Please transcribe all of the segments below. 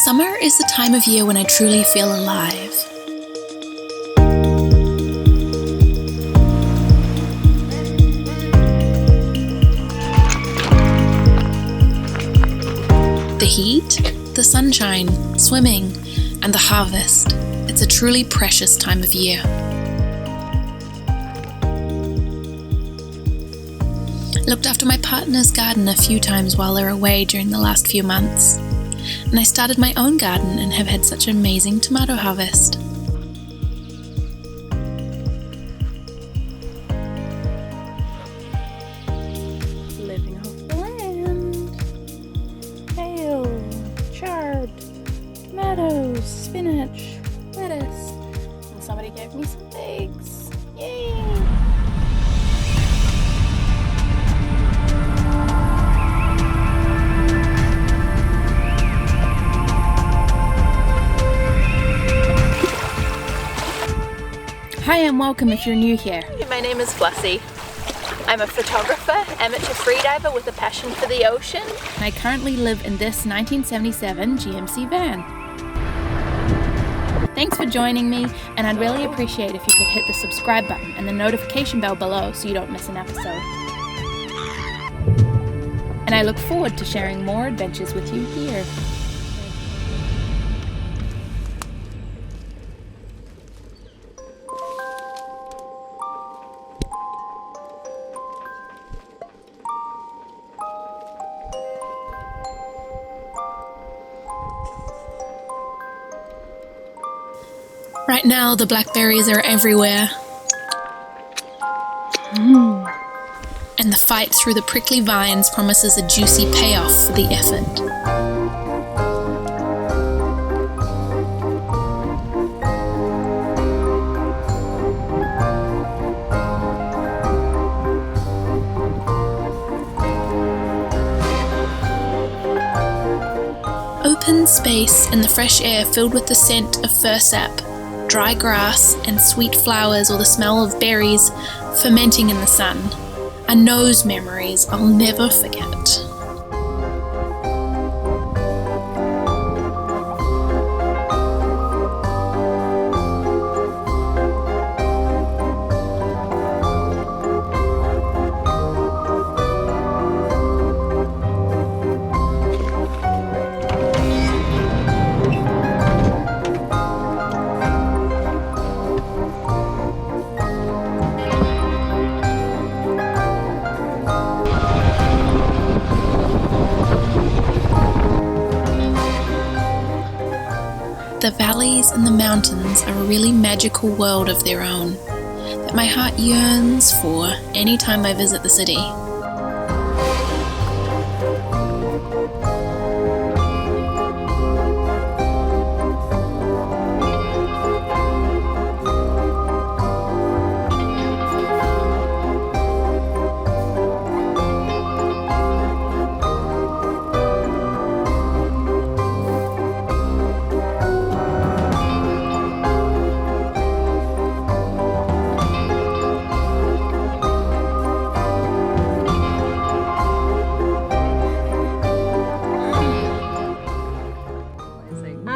Summer is the time of year when I truly feel alive. The heat, the sunshine, swimming, and the harvest. It's a truly precious time of year. I looked after my partner's garden a few times while they're away during the last few months. And I started my own garden and have had such an amazing tomato harvest. Living off the land. Kale, chard, tomatoes, spinach, lettuce. And somebody gave me some figs. Yay! Hi and welcome if you're new here. My name is Blessy. I'm a photographer, amateur freediver with a passion for the ocean. And I currently live in this 1977 GMC van. Thanks for joining me, and I'd really appreciate if you could hit the subscribe button and the notification bell below so you don't miss an episode. And I look forward to sharing more adventures with you here. Right now, the blackberries are everywhere. And the fight through the prickly vines promises a juicy payoff for the effort. Open space and the fresh air filled with the scent of fir sap, dry grass and sweet flowers, or the smell of berries fermenting in the sun, are nose memories I'll never forget. The valleys and the mountains are a really magical world of their own that my heart yearns for anytime I visit the city.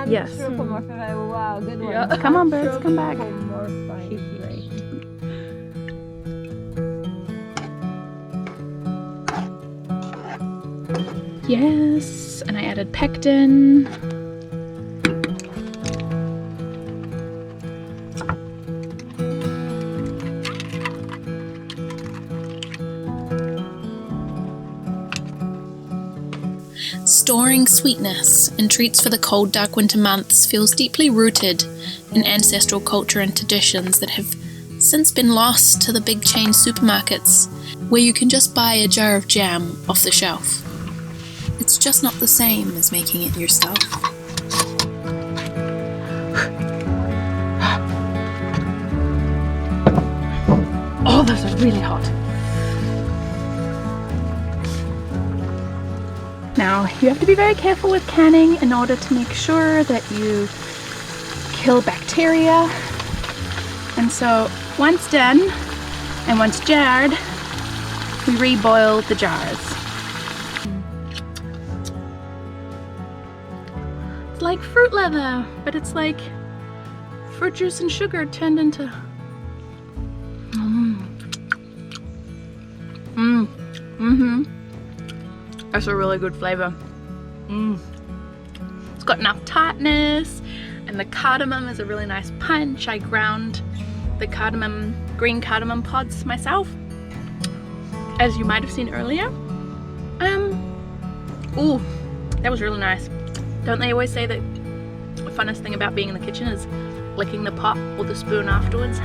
Yes. Wow, good one. Yeah. Come on, birds, come back. Yes, and I added pectin. Storing sweetness and treats for the cold, dark winter months feels deeply rooted in ancestral culture and traditions that have since been lost to the big chain supermarkets, where you can just buy a jar of jam off the shelf. It's just not the same as making it yourself. Oh, those are really hot. Now, you have to be very careful with canning in order to make sure that you kill bacteria. And so, once done and once jarred, we reboil the jars. It's like fruit leather, but it's like fruit juice and sugar turned into... That's a really good flavor. It's got enough tartness, and the cardamom is a really nice punch. I ground the green cardamom pods myself, as you might have seen earlier. Ooh, that was really nice. Don't they always say that the funnest thing about being in the kitchen is licking the pot or the spoon afterwards?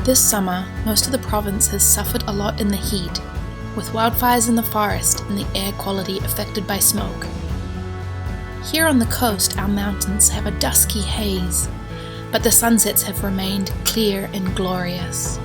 This summer, most of the province has suffered a lot in the heat, with wildfires in the forest and the air quality affected by smoke. Here on the coast, our mountains have a dusky haze, but the sunsets have remained clear and glorious.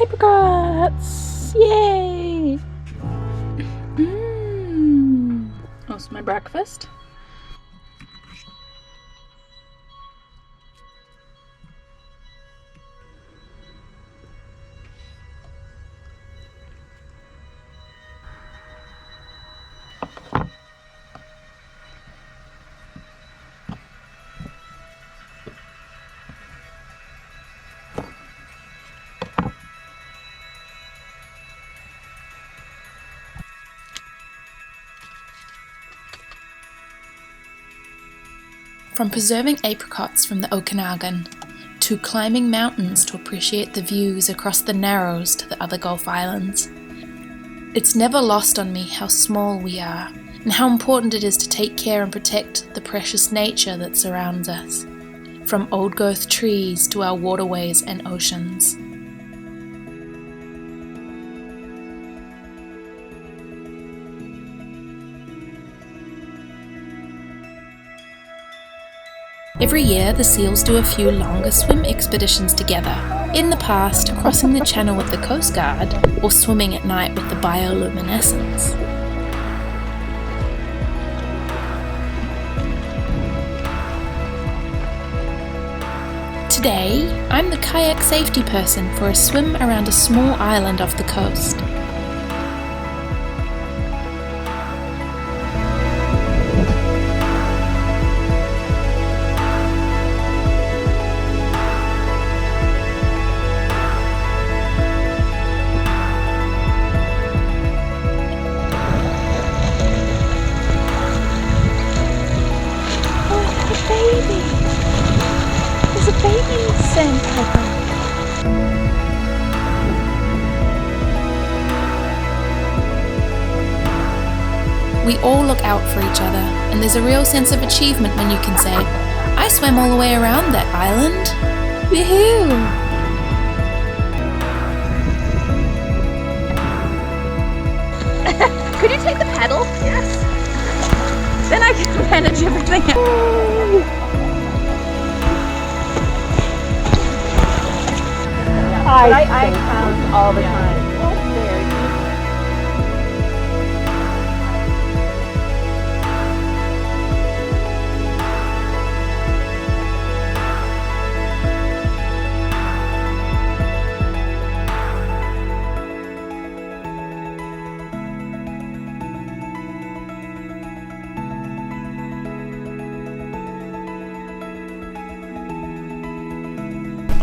Apricots! Yay! That's my breakfast. From preserving apricots from the Okanagan, to climbing mountains to appreciate the views across the Narrows to the other Gulf Islands, it's never lost on me how small we are, and how important it is to take care and protect the precious nature that surrounds us, from old growth trees to our waterways and oceans. Every year, the seals do a few longer swim expeditions together, in the past crossing the channel with the Coast Guard or swimming at night with the bioluminescence. Today, I'm the kayak safety person for a swim around a small island off the coast. We all look out for each other, and there's a real sense of achievement when you can say, I swam all the way around that island. Woohoo! Could you take the pedal? Yes. Then I can manage everything else. I count all the time.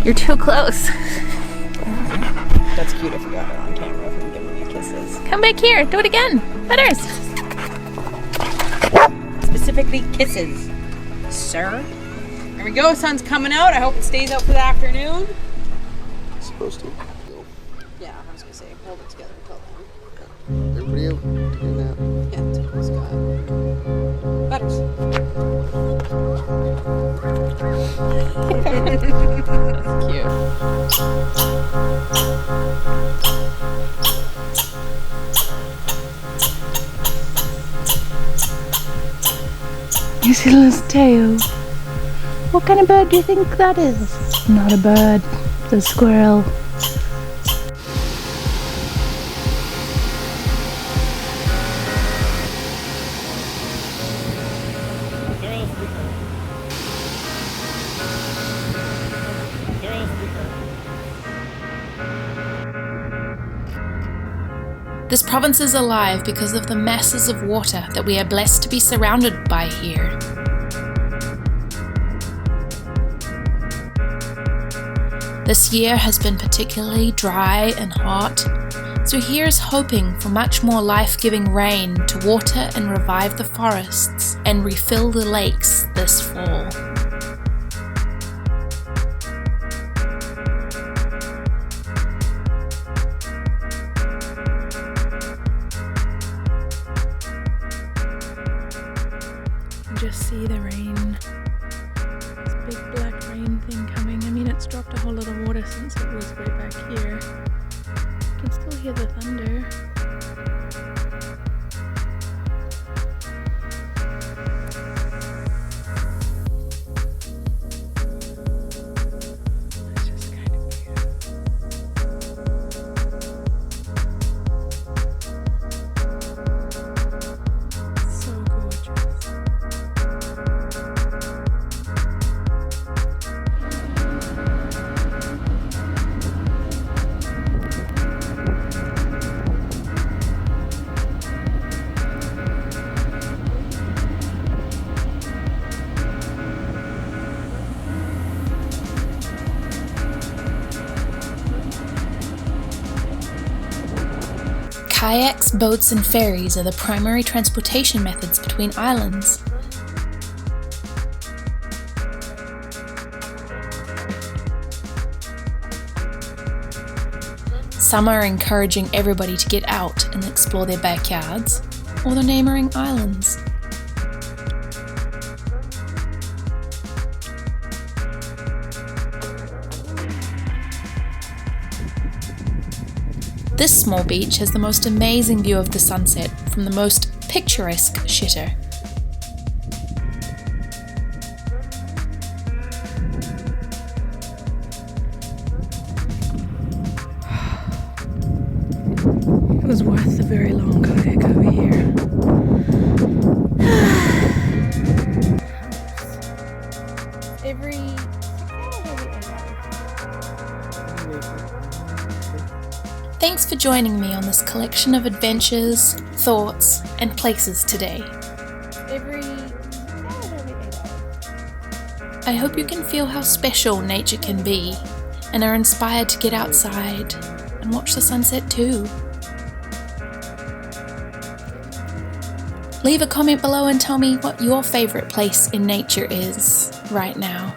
You're too close. That's cute if we got her on camera if we giving me kisses. Come back here. Do it again. Butters. Specifically kisses, sir. There we go. Sun's coming out. I hope it stays out for the afternoon. It's supposed to. Yeah, I was gonna say hold it together until then. What are you doing now? Yeah, Tom's got butters. That's cute. You see his tail. What kind of bird do you think that is? Not a bird, it's a squirrel. This province is alive because of the masses of water that we are blessed to be surrounded by here. This year has been particularly dry and hot, so here's hoping for much more life-giving rain to water and revive the forests and refill the lakes this fall. Just see the rain, this big black rain thing coming. I mean, it's dropped a whole lot of water since it was way back here. You can still hear the thunder. It's just kind of beautiful. So gorgeous. Kayaks, boats and ferries are the primary transportation methods between islands. Some are encouraging everybody to get out and explore their backyards or the neighbouring islands. This small beach has the most amazing view of the sunset from the most picturesque shitter. It was worth the very long kayak over here. Thanks for joining me on this collection of adventures, thoughts, and places today. I hope you can feel how special nature can be and are inspired to get outside and watch the sunset too. Leave a comment below and tell me what your favourite place in nature is right now.